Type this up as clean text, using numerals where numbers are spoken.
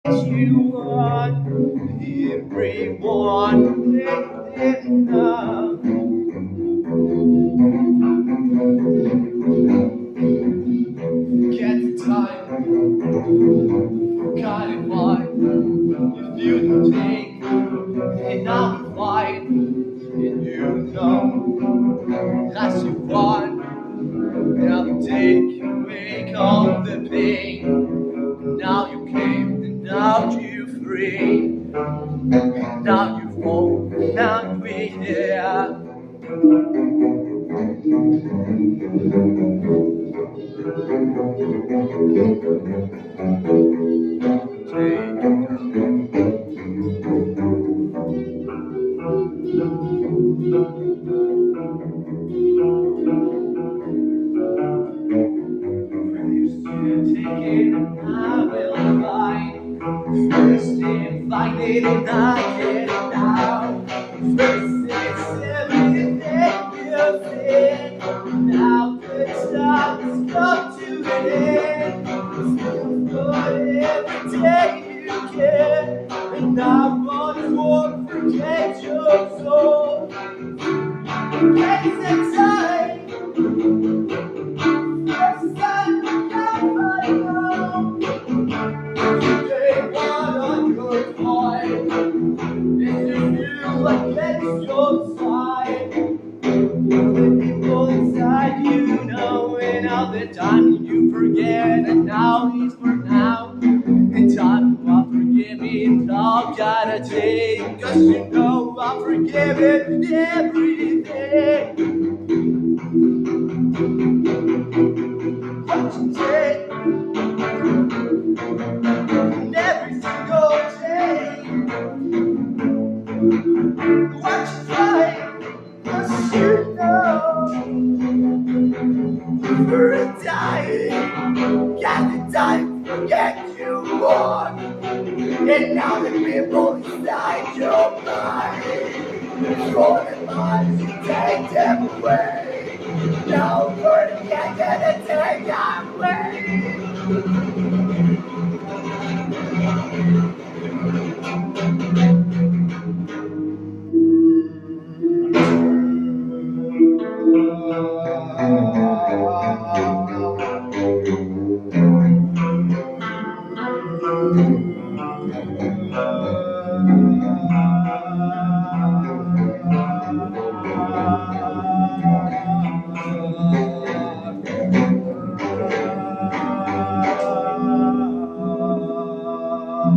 You want everyone within love. Get the time, kind of fine. If you don't take it, I'll fight. And you know that's you want. And I'll take away all the pain. Now you came, and now you free. Now you fall, now we're here. I will find first and find it and I get it now. First it's everything you said. Now the time has come to an end. Still good every day you can. And I won't forget your soul. Get the time. First time you can find out. They want on your mind. If you feel against your side, the people inside you know, and all the time you forget, and now he's for now. And time I'll forgive me, it's all gotta take, 'cause you know I'll forgive it everything. What you take, and every single day. What you find, 'cause you know you're dying. Got the time to get you on. And now the people inside your mind, for the minds you take them away. No word can gonna take them away.